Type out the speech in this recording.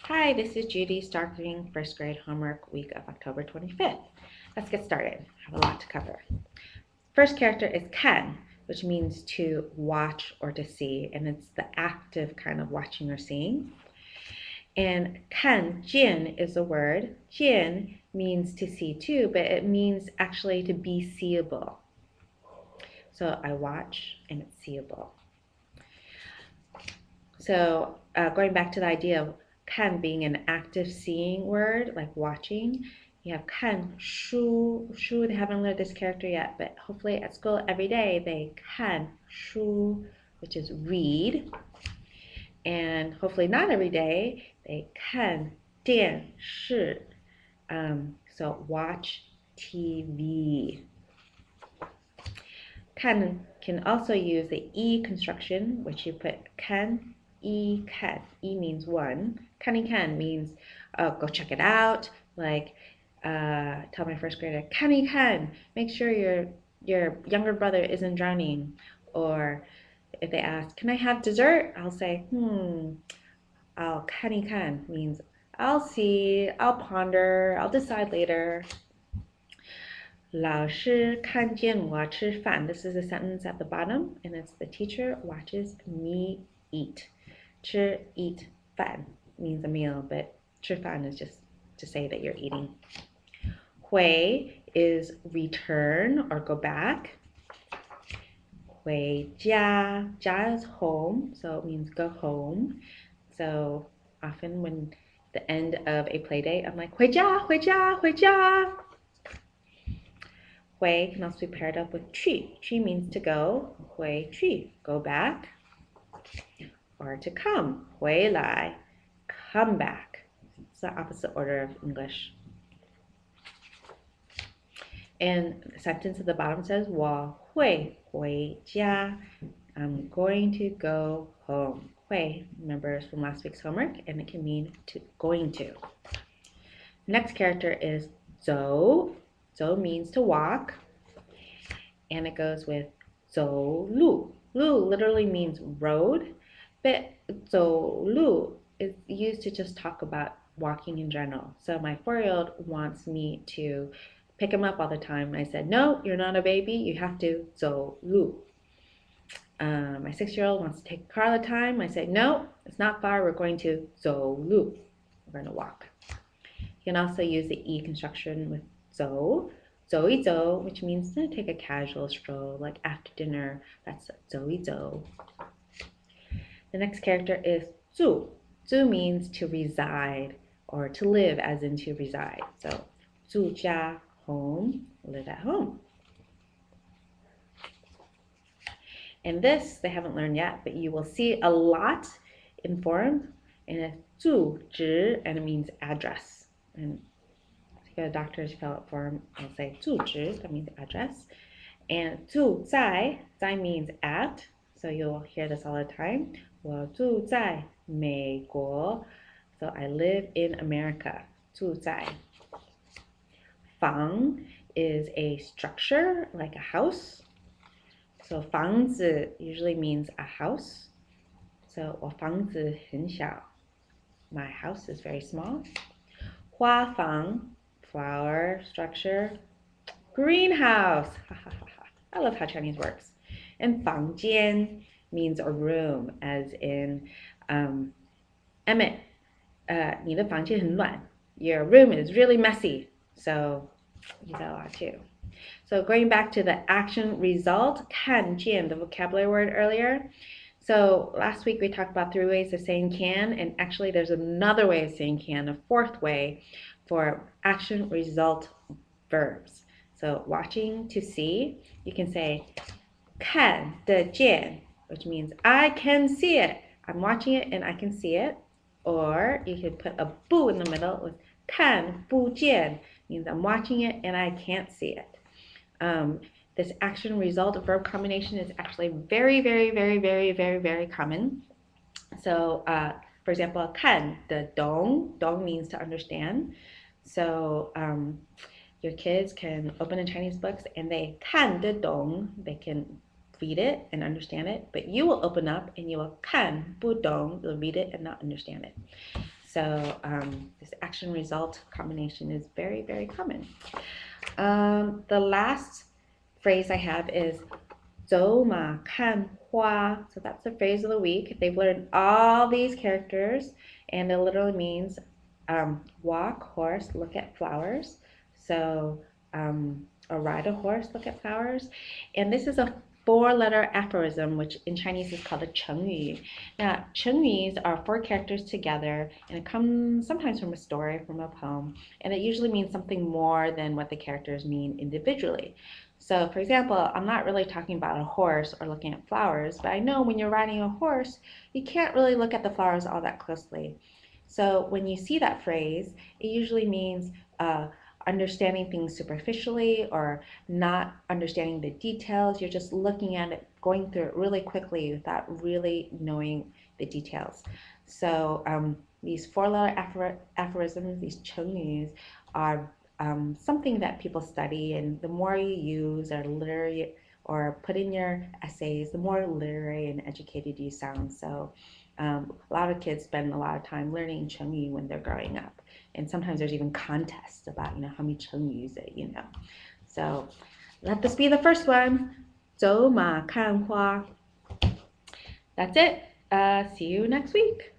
Hi, this is Judy, Starr doing first grade homework week of October 25th. Let's get started. I have a lot to cover. First character is kan, which means to watch or to see, and it's the active kind of watching or seeing. And kan, jian, is a word. Jian means to see too, but it means actually to be seeable. So I watch and it's seeable. So going back to the idea of kan being an active seeing word, like watching, you have kan shu. Shu, they haven't learned this character yet, but hopefully at school every day they kan shu, which is read. And hopefully not every day, they kan dian shi. So watch TV. Kan can also use the e construction, which you put kan, e, kan. E means one. Kan means go check it out. Like tell my first grader, kan, make sure your younger brother isn't drowning. Or if they ask, can I have dessert? I'll say, I'll kan means I'll see, I'll ponder, I'll decide later. 老师看见我吃饭. This is a sentence at the bottom, and it's the teacher watches me eat. 吃, eat, 饭 means a meal, but 吃饭 is just to say that you're eating. 回 is return or go back. 回家, 家 is home, so it means go home. So often when the end of a play day, I'm like 回家,回家,回家. 回 can also be paired up with 去. 去 means to go. 回去, go back. Or to come. 回来, come back. It's the opposite order of English. And the sentence at the bottom says 我会回家. I'm going to go home. 会, remember, is from last week's homework, and it can mean to going to. Next character is 走. 走 means to walk, and it goes with 走路. Lu literally means road, but 走路 is used to just talk about walking in general. So my 4-year-old wants me to pick him up all the time. I said, no, you're not a baby. You have to 走路. My 6-year-old wants to take the car all the time. I say, no, it's not far. We're going to 走路. We're going to walk. You can also use the e construction with 走. 走一走, which means to take a casual stroll, like after dinner. That's 走一走. The next character is 住. 住 means to reside or to live, as in to reside. So 住家, home, live at home. And this they haven't learned yet, but you will see a lot in form. And it's 住址, and it means address. And if you go to doctor's fill out form, I'll say 住址, that means address. And 住在, 在 means at, so you'll hear this all the time. 我住在美国, so I live in America. 住在. 房 is a structure, like a house. So 房子 usually means a house. So 我房子很小. My house is very small. 花房, flower structure. Greenhouse. I love how Chinese works. And 房间 means a room, as in Emmett, 你的房间很乱. Your room is really messy. So use that a lot too. So going back to the action result, 看见, the vocabulary word earlier. So last week we talked about 3 ways of saying can, and actually there's another way of saying can, a 4th way for action result verbs. So watching, to see, you can say 看得见, which means I can see it. I'm watching it and I can see it. Or you can put a 不 in the middle with 看不见, means I'm watching it and I can't see it. This action result verb combination is actually very, very, very, very, very, very common. So, for example, 看得懂, dong means to understand. So, your kids can open in Chinese books and they 看得懂, they can read it and understand it, but you will open up and you will 看不懂, you'll read it and not understand it. So this action result combination is very, very common. The last phrase I have is 走马看花. So that's the phrase of the week. They've learned all these characters, and it literally means walk, horse, look at flowers. So or ride a horse, look at flowers. And this is a four-letter aphorism, which in Chinese is called a Cheng Yu. Now, Cheng Yus are four characters together, and it comes sometimes from a story, from a poem, and it usually means something more than what the characters mean individually. So, for example, I'm not really talking about a horse or looking at flowers, but I know when you're riding a horse, you can't really look at the flowers all that closely. So, when you see that phrase, it usually means understanding things superficially or not understanding the details. You're just looking at it, going through it really quickly without really knowing the details. So these four-letter aphorisms, these Cheng Yus, are something that people study, and the more you use or literary or put in your essays, the more literary and educated you sound. So a lot of kids spend a lot of time learning Cheng Yu when they're growing up. And sometimes there's even contests about, how many Cheng Yu use it, So let this be the first one. 走马看花. That's it. See you next week.